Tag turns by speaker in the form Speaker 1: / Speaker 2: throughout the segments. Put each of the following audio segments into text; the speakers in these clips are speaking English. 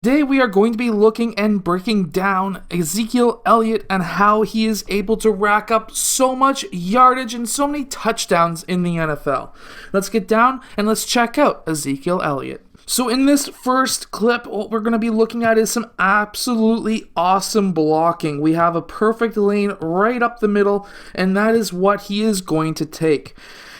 Speaker 1: Today we are going to be looking and breaking down Ezekiel Elliott and how he is able to rack up so much yardage and so many touchdowns in the NFL. Let's get down and let's check out Ezekiel Elliott. So in this first clip, what we're going to be looking at is some absolutely awesome blocking. We have a perfect lane right up the middle, and that is what he is going to take.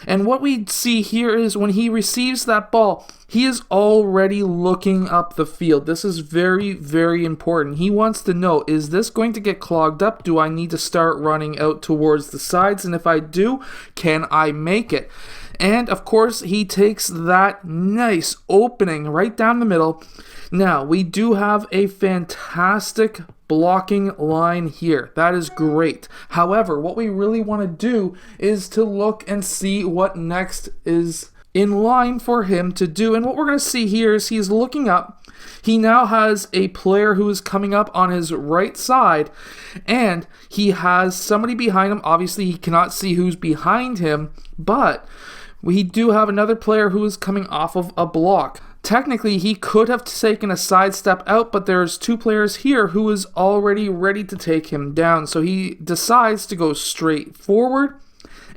Speaker 1: And what we see here is when he receives that ball, he is already looking up the field. This is very, very important. He wants to know, is this going to get clogged up? Do I need to start running out towards the sides? And if I do, can I make it? And of course, he takes that nice opening right down the middle. Now, we do have a fantastic blocking line here. That is great. However, what we really want to do is to look and see what next is in line for him to do. And what we're going to see here is he's looking up. He now has a player who is coming up on his right side, and he has somebody behind him. Obviously, he cannot see who's behind him, but we do have another player who is coming off of a block. Technically, he could have taken a sidestep out, but there's two players here who is already ready to take him down. So he decides to go straight forward,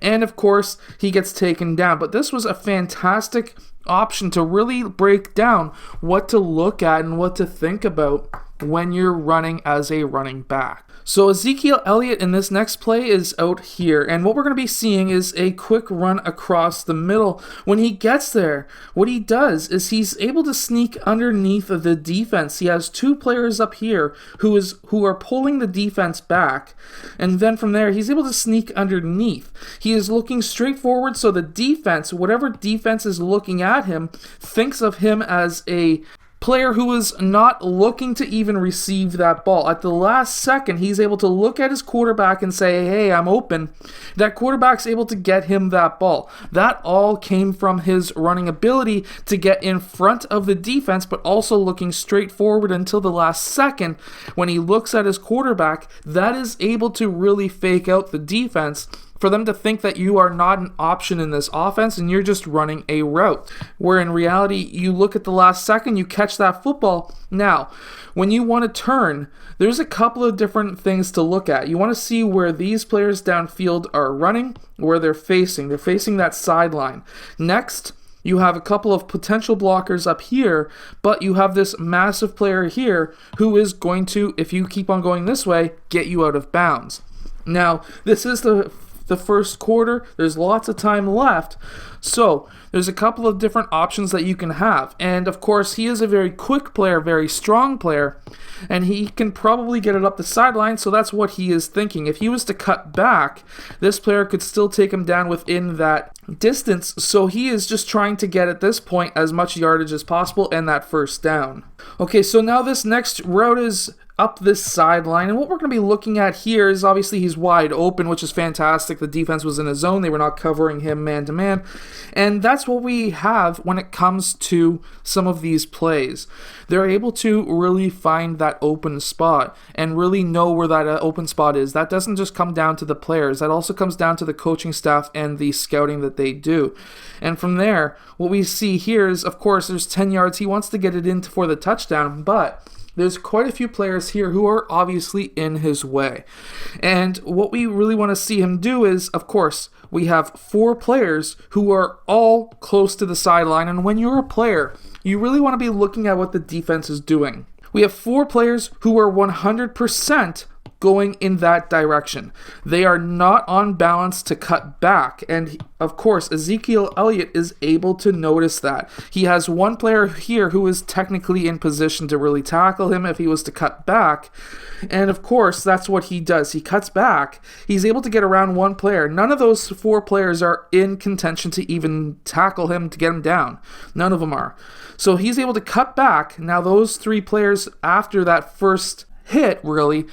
Speaker 1: and of course, he gets taken down. But this was a fantastic option to really break down what to look at and what to think about when you're running as a running back. So Ezekiel Elliott in this next play is out here, and what we're going to be seeing is a quick run across the middle. When he gets there, what he does is he's able to sneak underneath of the defense. He has two players up here who are pulling the defense back, and then from there he's able to sneak underneath. He is looking straight forward, so the defense, whatever defense is looking at him, thinks of him as a player who is not looking to even receive that ball. At the last second, he's able to look at his quarterback and say, hey, I'm open. That quarterback's able to get him that ball. That all came from his running ability to get in front of the defense, but also looking straight forward until the last second. When he looks at his quarterback, that is able to really fake out the defense for them to think that you are not an option in this offense and you're just running a route. Where in reality, you look at the last second, you catch that football. Now, when you want to turn, there's a couple of different things to look at. You want to see where these players downfield are running, where they're facing. They're facing that sideline. Next, you have a couple of potential blockers up here, but you have this massive player here who is going to, if you keep on going this way, get you out of bounds. Now, this is the first quarter. There's lots of time left, so there's a couple of different options that you can have. And of course, he is a very quick player, very strong player, and he can probably get it up the sideline, so that's what he is thinking. If he was to cut back, this player could still take him down within that distance, so he is just trying to get at this point as much yardage as possible and that first down. Okay, so now this next route is up this sideline, and what we're going to be looking at here is obviously he's wide open, which is fantastic. The defense was in a zone. They were not covering him man-to-man, and that's what we have when it comes to some of these plays. They're able to really find that open spot and really know where that open spot is. That doesn't just come down to the players. That also comes down to the coaching staff and the scouting that they do. And from there, what we see here is, of course, there's 10 yards. He wants to get it in for the touchdown, but there's quite a few players here who are obviously in his way. And what we really want to see him do is, of course, we have 4 players who are all close to the sideline. And when you're a player, you really want to be looking at what the defense is doing. We have 4 players who are 100% going in that direction. They are not on balance to cut back, and of course Ezekiel Elliott is able to notice that. He has one player here who is technically in position to really tackle him if he was to cut back, and of course that's what he does. He cuts back. He's able to get around one player. None of those 4 players are in contention to even tackle him to get him down. None of them are. So he's able to cut back. Now those 3 players after that first hit really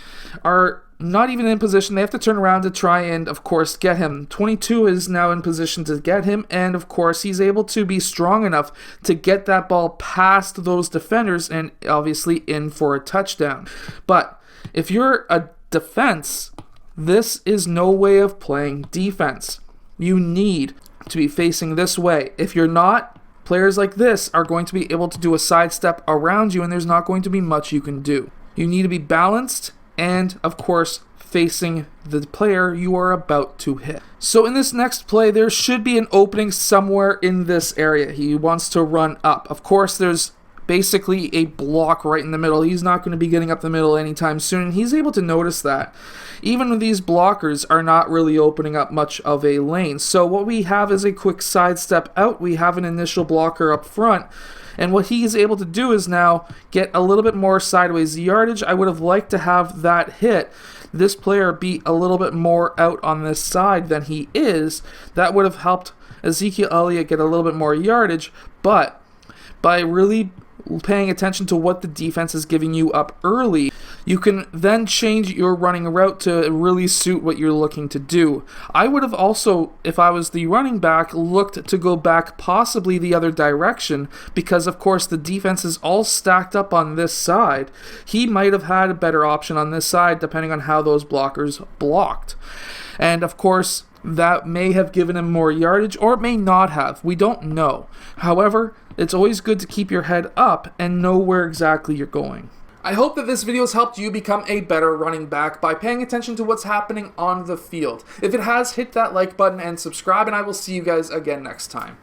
Speaker 1: are not even in position. They have to turn around to try and, of course, get him. 22 is now in position to get him, and of course he's able to be strong enough to get that ball past those defenders and obviously in for a touchdown. But if you're a defense, this is no way of playing defense. You need to be facing this way. If you're not, Players like this are going to be able to do a sidestep around you, and there's not going to be much you can do. You need to be balanced and, of course, facing the player you are about to hit. So in this next play, there should be an opening somewhere in this area. He wants to run up. Of course, there's basically a block right in the middle. He's not going to be getting up the middle anytime soon, and he's able to notice that. Even these blockers are not really opening up much of a lane. So what we have is a quick sidestep out. We have an initial blocker up front, and what he is able to do is now get a little bit more sideways yardage. I would have liked to have that hit this player be a little bit more out on this side than he is. That would have helped Ezekiel Elliott get a little bit more yardage, but by really paying attention to what the defense is giving you up early, you can then change your running route to really suit what you're looking to do. I would have also, if I was the running back, looked to go back possibly the other direction, because of course the defense is all stacked up on this side. He might have had a better option on this side depending on how those blockers blocked. And of course, that may have given him more yardage, or it may not have. We don't know. However, it's always good to keep your head up and know where exactly you're going. I hope that this video has helped you become a better running back by paying attention to what's happening on the field. If it has, hit that like button and subscribe, and I will see you guys again next time.